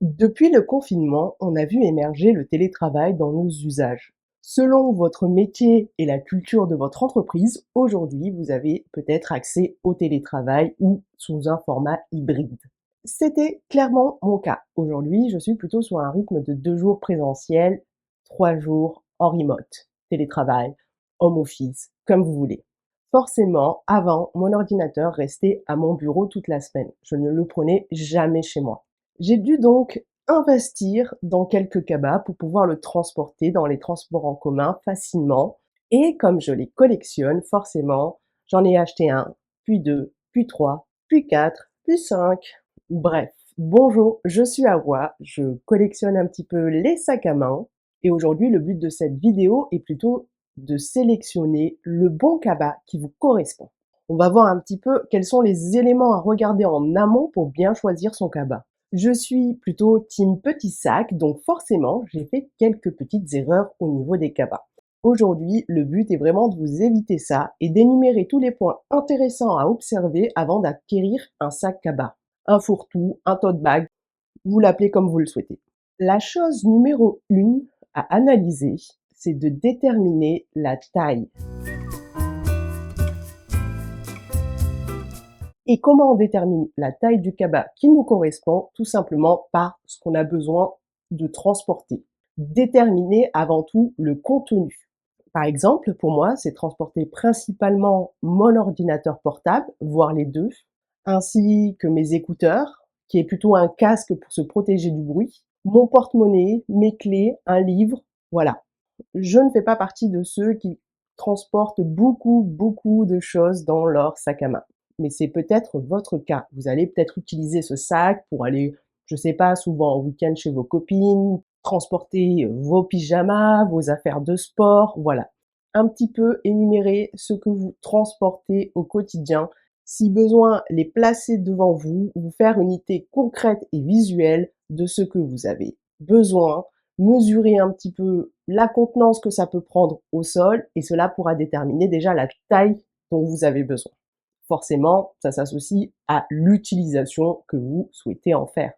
Depuis le confinement, on a vu émerger le télétravail dans nos usages. Selon votre métier et la culture de votre entreprise, aujourd'hui, vous avez peut-être accès au télétravail ou sous un format hybride. C'était clairement mon cas. Aujourd'hui, je suis plutôt sur un rythme de 2 jours présentiels, 3 jours en remote. Télétravail, home office, comme vous voulez. Forcément, avant, mon ordinateur restait à mon bureau toute la semaine. Je ne le prenais jamais chez moi. J'ai dû donc investir dans quelques cabas pour pouvoir le transporter dans les transports en commun facilement. Et comme je les collectionne, forcément, j'en ai acheté un, puis deux, puis trois, puis quatre, puis cinq. Bref, bonjour, je suis Awa, je collectionne un petit peu les sacs à main. Et aujourd'hui, le but de cette vidéo est plutôt de sélectionner le bon cabas qui vous correspond. On va voir un petit peu quels sont les éléments à regarder en amont pour bien choisir son cabas. Je suis plutôt team petit sac, donc forcément, j'ai fait quelques petites erreurs au niveau des cabas. Aujourd'hui, le but est vraiment de vous éviter ça et d'énumérer tous les points intéressants à observer avant d'acquérir un sac cabas. Un fourre-tout, un tote bag, vous l'appelez comme vous le souhaitez. La chose numéro 1 à analyser, c'est de déterminer la taille. Et comment on détermine la taille du cabas qui nous correspond? Tout simplement par ce qu'on a besoin de transporter. Déterminer avant tout le contenu. Par exemple, pour moi, c'est transporter principalement mon ordinateur portable, voire les deux, ainsi que mes écouteurs, qui est plutôt un casque pour se protéger du bruit, mon porte-monnaie, mes clés, un livre, voilà. Je ne fais pas partie de ceux qui transportent beaucoup de choses dans leur sac à main. Mais c'est peut-être votre cas. Vous allez peut-être utiliser ce sac pour aller, je sais pas, souvent en week-end chez vos copines, transporter vos pyjamas, vos affaires de sport, voilà. Un petit peu énumérer ce que vous transportez au quotidien. Si besoin, les placer devant vous, vous faire une idée concrète et visuelle de ce que vous avez besoin, mesurer un petit peu la contenance que ça peut prendre au sol et cela pourra déterminer déjà la taille dont vous avez besoin. Forcément, ça s'associe à l'utilisation que vous souhaitez en faire.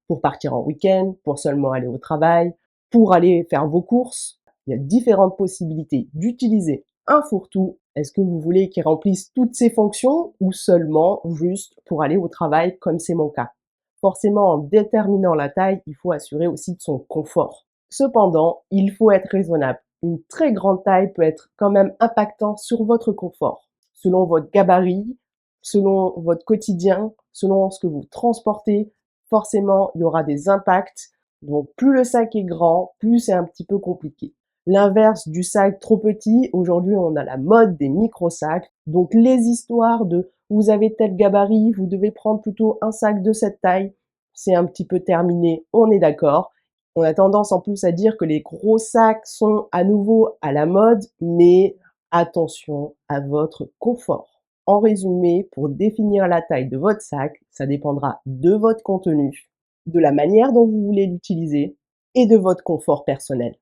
Pour partir en week-end, pour seulement aller au travail, pour aller faire vos courses, il y a différentes possibilités d'utiliser un fourre-tout. Est-ce que vous voulez qu'il remplisse toutes ces fonctions ou seulement juste pour aller au travail comme c'est mon cas? Forcément, en déterminant la taille, il faut assurer aussi de son confort. Cependant, il faut être raisonnable. Une très grande taille peut être quand même impactant sur votre confort. Selon votre gabarit, selon votre quotidien, selon ce que vous transportez, forcément, il y aura des impacts. Donc, plus le sac est grand, plus c'est un petit peu compliqué. L'inverse du sac trop petit, aujourd'hui, on a la mode des micro-sacs. Donc, les histoires de vous avez tel gabarit, vous devez prendre plutôt un sac de cette taille, c'est un petit peu terminé, on est d'accord. On a tendance en plus à dire que les gros sacs sont à nouveau à la mode, mais attention à votre confort. En résumé, pour définir la taille de votre sac, ça dépendra de votre contenu, de la manière dont vous voulez l'utiliser et de votre confort personnel.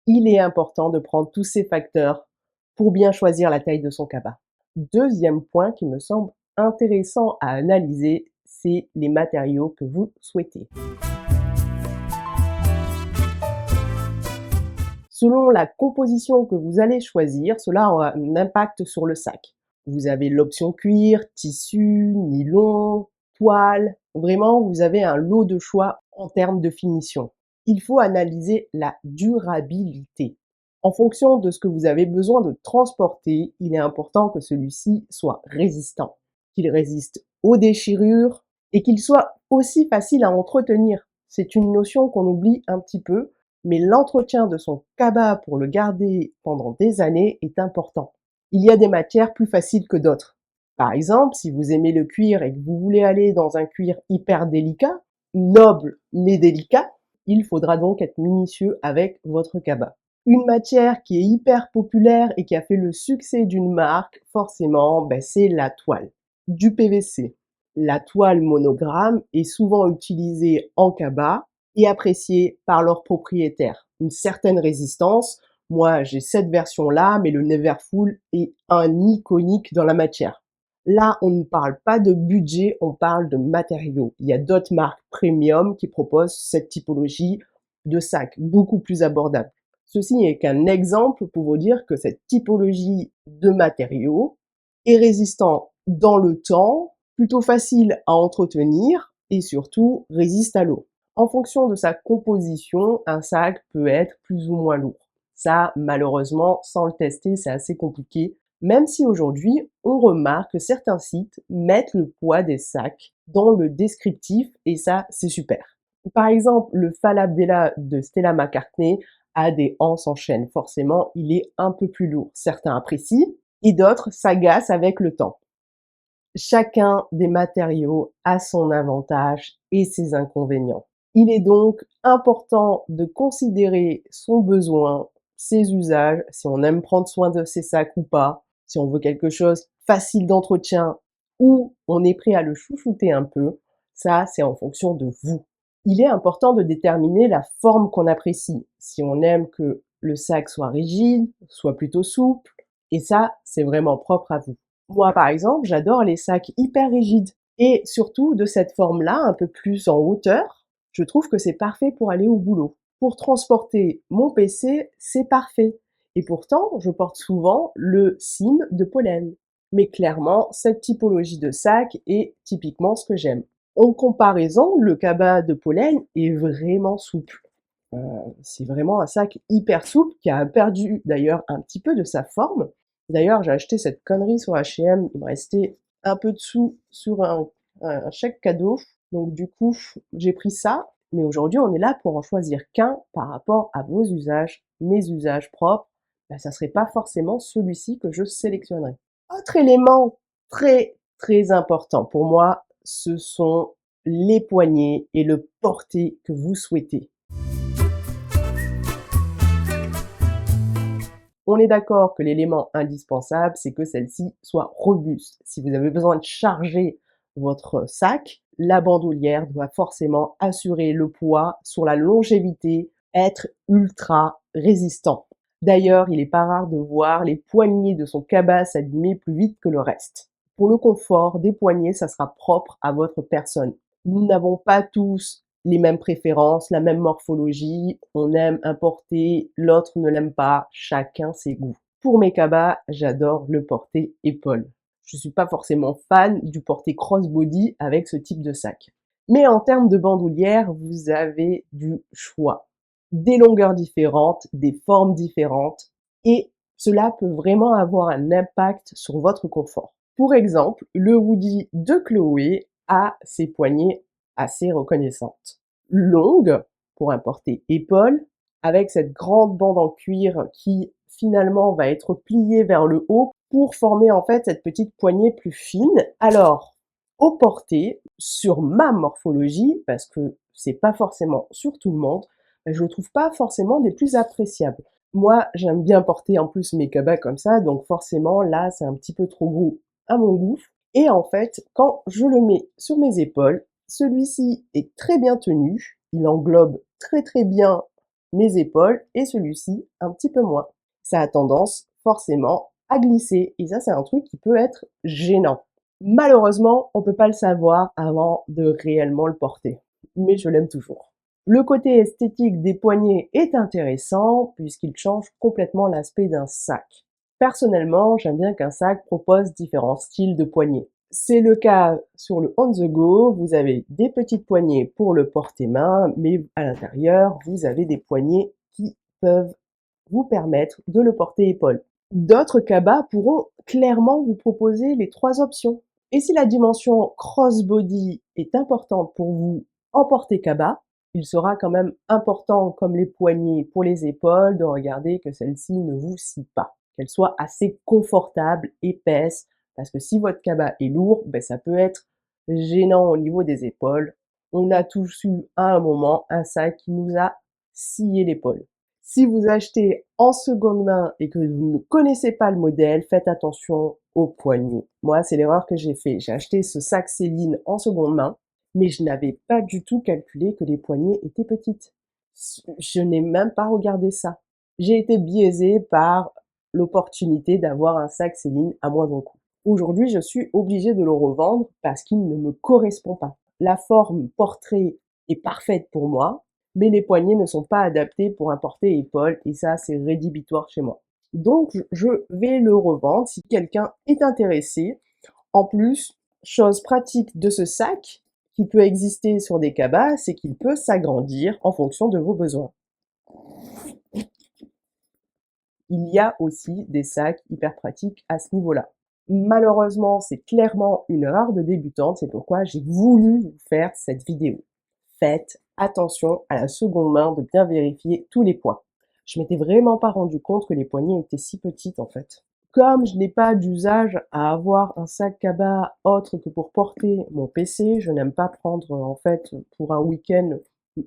Il est important de prendre tous ces facteurs pour bien choisir la taille de son cabas. Deuxième point qui me semble intéressant à analyser, c'est les matériaux que vous souhaitez. Selon la composition que vous allez choisir, cela aura un impact sur le sac. Vous avez l'option cuir, tissu, nylon, toile. Vraiment, vous avez un lot de choix en termes de finition. Il faut analyser la durabilité. En fonction de ce que vous avez besoin de transporter, il est important que celui-ci soit résistant, qu'il résiste aux déchirures et qu'il soit aussi facile à entretenir. C'est une notion qu'on oublie un petit peu, mais l'entretien de son cabas pour le garder pendant des années est important. Il y a des matières plus faciles que d'autres. Par exemple, si vous aimez le cuir et que vous voulez aller dans un cuir hyper délicat, noble mais délicat, il faudra donc être minutieux avec votre cabas. Une matière qui est hyper populaire et qui a fait le succès d'une marque, forcément, c'est la toile. Du PVC. La toile monogramme est souvent utilisée en cabas et appréciée par leurs propriétaires. Une certaine résistance. Moi, j'ai cette version-là, mais le Neverfull est un iconique dans la matière. Là, on ne parle pas de budget, on parle de matériaux. Il y a d'autres marques premium qui proposent cette typologie de sac, beaucoup plus abordable. Ceci n'est qu'un exemple pour vous dire que cette typologie de matériaux est résistant dans le temps, plutôt facile à entretenir et surtout résiste à l'eau. En fonction de sa composition, un sac peut être plus ou moins lourd. Ça, malheureusement, sans le tester, c'est assez compliqué. Même si aujourd'hui, on remarque que certains sites mettent le poids des sacs dans le descriptif et ça, c'est super. Par exemple, le Falabella de Stella McCartney a des anses en chêne. Forcément, il est un peu plus lourd. Certains apprécient et d'autres s'agacent avec le temps. Chacun des matériaux a son avantage et ses inconvénients. Il est donc important de considérer son besoin, ses usages, si on aime prendre soin de ses sacs ou pas, si on veut quelque chose facile d'entretien ou on est prêt à le chouchouter un peu, ça c'est en fonction de vous. Il est important de déterminer la forme qu'on apprécie, si on aime que le sac soit rigide, soit plutôt souple, et ça c'est vraiment propre à vous. Moi, par exemple, j'adore les sacs hyper rigides et surtout de cette forme-là, un peu plus en hauteur, je trouve que c'est parfait pour aller au boulot. Pour transporter mon PC, c'est parfait. Et pourtant, je porte souvent le SIM de Pollen. Mais clairement, cette typologie de sac est typiquement ce que j'aime. En comparaison, le cabas de Pollen est vraiment souple. C'est vraiment un sac hyper souple qui a perdu d'ailleurs un petit peu de sa forme. D'ailleurs, j'ai acheté cette connerie sur H&M, il me restait un peu de sous sur un chèque cadeau. Donc du coup, j'ai pris ça. Mais aujourd'hui, on est là pour en choisir qu'un par rapport à vos usages, mes usages propres. Ben, ça serait pas forcément celui-ci que je sélectionnerais. Autre élément très très important pour moi, ce sont les poignées et le porté que vous souhaitez. On est d'accord que l'élément indispensable, c'est que celle-ci soit robuste. Si vous avez besoin de charger votre sac, la bandoulière doit forcément assurer le poids sur la longévité, être ultra résistant. D'ailleurs, il n'est pas rare de voir les poignées de son cabas s'abîmer plus vite que le reste. Pour le confort des poignées, ça sera propre à votre personne. Nous n'avons pas tous les mêmes préférences, la même morphologie, on aime un porté, l'autre ne l'aime pas, chacun ses goûts. Pour mes cabas, j'adore le porté épaule. Je suis pas forcément fan du porté crossbody avec ce type de sac. Mais en termes de bandoulière, vous avez du choix. Des longueurs différentes, des formes différentes, et cela peut vraiment avoir un impact sur votre confort. Pour exemple, le Woody de Chloé a ses poignées assez reconnaissantes. Longue, pour un porté épaule, avec cette grande bande en cuir qui finalement va être pliée vers le haut pour former en fait cette petite poignée plus fine. Alors, au porté, sur ma morphologie, parce que c'est pas forcément sur tout le monde, je le trouve pas forcément des plus appréciables. Moi, j'aime bien porter en plus mes cabas comme ça, donc forcément là, c'est un petit peu trop gros à mon goût. Et en fait, quand je le mets sur mes épaules, celui-ci est très bien tenu, il englobe très très bien mes épaules et celui-ci un petit peu moins. Ça a tendance forcément à glisser et ça c'est un truc qui peut être gênant. Malheureusement, on peut pas le savoir avant de réellement le porter, mais je l'aime toujours. Le côté esthétique des poignets est intéressant puisqu'il change complètement l'aspect d'un sac. Personnellement, j'aime bien qu'un sac propose différents styles de poignées. C'est le cas sur le On The Go, vous avez des petites poignées pour le porter-main, mais à l'intérieur, vous avez des poignées qui peuvent vous permettre de le porter épaule. D'autres cabas pourront clairement vous proposer les trois options. Et si la dimension crossbody est importante pour vous en porter cabas, il sera quand même important, comme les poignées pour les épaules, de regarder que celle-ci ne vous scie pas, qu'elle soit assez confortable, épaisse, parce que si votre cabas est lourd, ben ça peut être gênant au niveau des épaules. On a tous eu à un moment un sac qui nous a scié l'épaule. Si vous achetez en seconde main et que vous ne connaissez pas le modèle, faites attention aux poignées. Moi, c'est l'erreur que j'ai fait. J'ai acheté ce sac Céline en seconde main, mais je n'avais pas du tout calculé que les poignées étaient petites. Je n'ai même pas regardé ça. J'ai été biaisée par l'opportunité d'avoir un sac Céline à moindre coût. Aujourd'hui, je suis obligée de le revendre parce qu'il ne me correspond pas. La forme portrait est parfaite pour moi, mais les poignets ne sont pas adaptés pour un porté-épaule et ça, c'est rédhibitoire chez moi. Donc, je vais le revendre si quelqu'un est intéressé. En plus, chose pratique de ce sac qui peut exister sur des cabas, c'est qu'il peut s'agrandir en fonction de vos besoins. Il y a aussi des sacs hyper pratiques à ce niveau-là. Malheureusement, c'est clairement une erreur de débutante, c'est pourquoi j'ai voulu vous faire cette vidéo. Faites attention à la seconde main de bien vérifier tous les points. Je m'étais vraiment pas rendu compte que les poignées étaient si petites en fait. Comme je n'ai pas d'usage à avoir un sac cabas autre que pour porter mon PC, je n'aime pas prendre en fait pour un week-end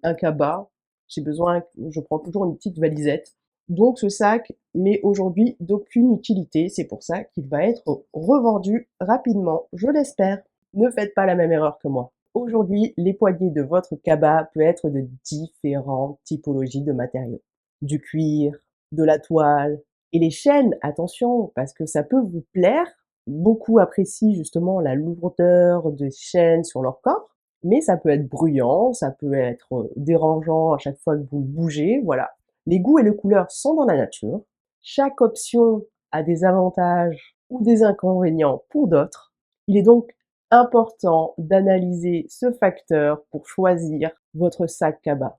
un cabas. Je prends toujours une petite valisette. Donc ce sac m'est aujourd'hui d'aucune utilité, c'est pour ça qu'il va être revendu rapidement, je l'espère. Ne faites pas la même erreur que moi. Aujourd'hui, les poignées de votre cabas peuvent être de différentes typologies de matériaux. Du cuir, de la toile, et les chaînes, attention, parce que ça peut vous plaire. Beaucoup apprécient justement la lourdeur des chaînes sur leur corps, mais ça peut être bruyant, ça peut être dérangeant à chaque fois que vous bougez, voilà. Les goûts et les couleurs sont dans la nature. Chaque option a des avantages ou des inconvénients pour d'autres. Il est donc important d'analyser ce facteur pour choisir votre sac cabas.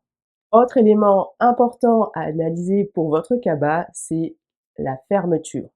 Autre élément important à analyser pour votre cabas, c'est la fermeture.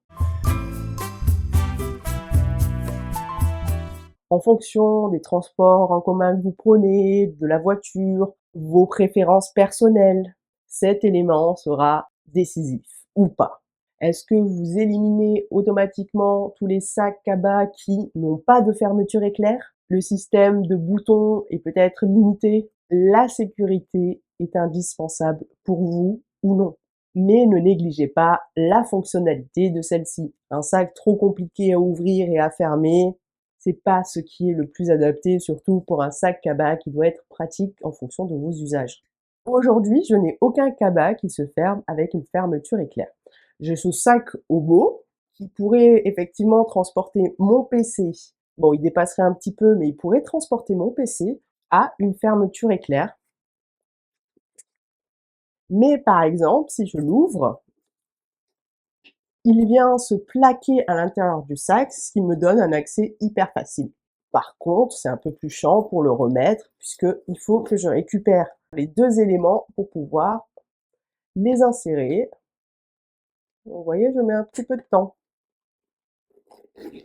En fonction des transports en commun que vous prenez, de la voiture, vos préférences personnelles, cet élément sera décisif ou pas. Est-ce que vous éliminez automatiquement tous les sacs cabas qui n'ont pas de fermeture éclair? Le système de boutons est peut-être limité. La sécurité est indispensable pour vous ou non. Mais ne négligez pas la fonctionnalité de celle-ci. Un sac trop compliqué à ouvrir et à fermer, c'est pas ce qui est le plus adapté, surtout pour un sac cabas qui doit être pratique en fonction de vos usages. Aujourd'hui, je n'ai aucun cabas qui se ferme avec une fermeture éclair. J'ai ce sac Obo qui pourrait effectivement transporter mon PC. Bon, il dépasserait un petit peu, mais il pourrait transporter mon PC à une fermeture éclair. Mais par exemple, si je l'ouvre, il vient se plaquer à l'intérieur du sac, ce qui me donne un accès hyper facile. Par contre, c'est un peu plus chiant pour le remettre, puisqu'il faut que je récupère les deux éléments pour pouvoir les insérer. Vous voyez, je mets un petit peu de temps.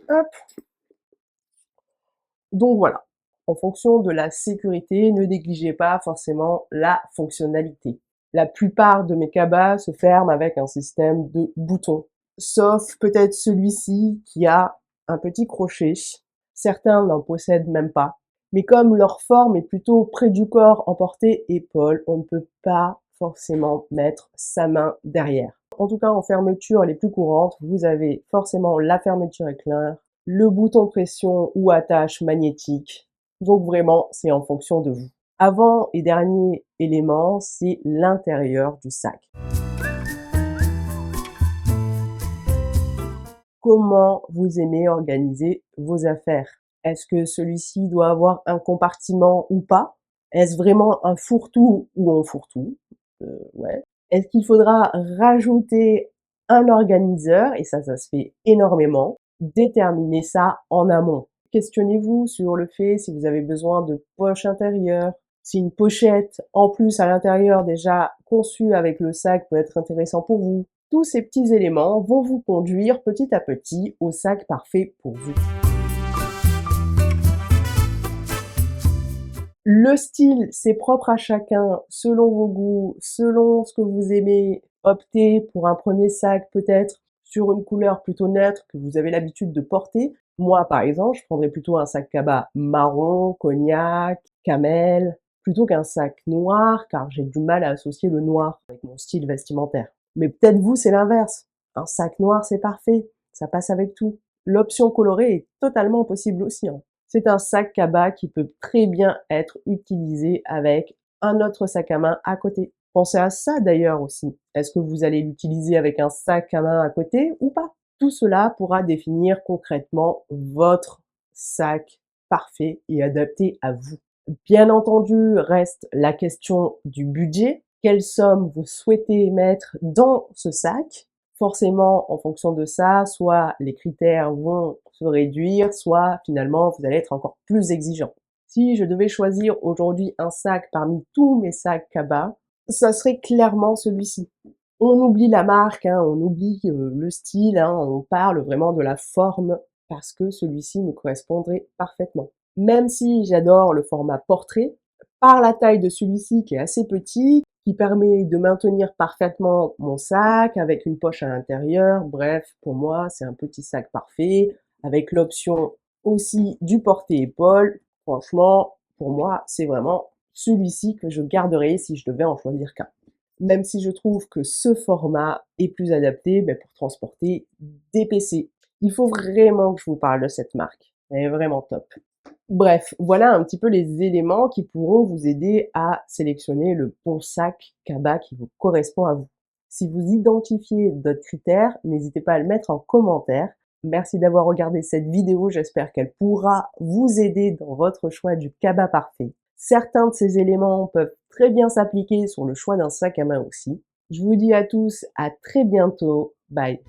Hop. Donc voilà, en fonction de la sécurité, ne négligez pas forcément la fonctionnalité. La plupart de mes cabas se ferment avec un système de boutons, sauf peut-être celui-ci qui a un petit crochet. Certains n'en possèdent même pas. Mais comme leur forme est plutôt près du corps en portée-épaule, on ne peut pas forcément mettre sa main derrière. En tout cas, en fermeture les plus courantes, vous avez forcément la fermeture éclair, le bouton pression ou attache magnétique. Donc vraiment, c'est en fonction de vous. Avant et dernier élément, c'est l'intérieur du sac. Comment vous aimez organiser vos affaires? Est-ce que celui-ci doit avoir un compartiment ou pas? Est-ce vraiment un fourre-tout ou un fourre-tout? Ouais. Est-ce qu'il faudra rajouter un organiseur? Et ça se fait énormément. Déterminez ça en amont. Questionnez-vous sur le fait si vous avez besoin de poches intérieures, si une pochette en plus à l'intérieur déjà conçue avec le sac peut être intéressant pour vous. Tous ces petits éléments vont vous conduire petit à petit au sac parfait pour vous. Le style, c'est propre à chacun, selon vos goûts, selon ce que vous aimez. Optez pour un premier sac peut-être sur une couleur plutôt neutre que vous avez l'habitude de porter. Moi, par exemple, je prendrais plutôt un sac cabas marron, cognac, camel, plutôt qu'un sac noir, car j'ai du mal à associer le noir avec mon style vestimentaire. Mais peut-être vous, c'est l'inverse. Un sac noir, c'est parfait, ça passe avec tout. L'option colorée est totalement possible aussi, hein. C'est un sac cabas qui peut très bien être utilisé avec un autre sac à main à côté. Pensez à ça d'ailleurs aussi. Est-ce que vous allez l'utiliser avec un sac à main à côté ou pas? Tout cela pourra définir concrètement votre sac parfait et adapté à vous. Bien entendu, reste la question du budget. Quelle somme vous souhaitez mettre dans ce sac? Forcément, en fonction de ça, soit les critères vont se réduire, soit finalement vous allez être encore plus exigeant. Si je devais choisir aujourd'hui un sac parmi tous mes sacs Kaba, ça serait clairement celui-ci. On oublie la marque, hein, on oublie le style, hein, on parle vraiment de la forme parce que celui-ci me correspondrait parfaitement. Même si j'adore le format portrait, par la taille de celui-ci qui est assez petit, qui permet de maintenir parfaitement mon sac avec une poche à l'intérieur, bref, pour moi c'est un petit sac parfait, avec l'option aussi du porte-épaules. Franchement, pour moi c'est vraiment celui-ci que je garderai si je devais en choisir qu'un. Même si je trouve que ce format est plus adapté pour transporter des PC. Il faut vraiment que je vous parle de cette marque. Elle est vraiment top. Bref, voilà un petit peu les éléments qui pourront vous aider à sélectionner le bon sac Kaba qui vous correspond à vous. Si vous identifiez d'autres critères, n'hésitez pas à le mettre en commentaire. Merci d'avoir regardé cette vidéo, j'espère qu'elle pourra vous aider dans votre choix du Kaba parfait. Certains de ces éléments peuvent très bien s'appliquer sur le choix d'un sac à main aussi. Je vous dis à tous à très bientôt. Bye.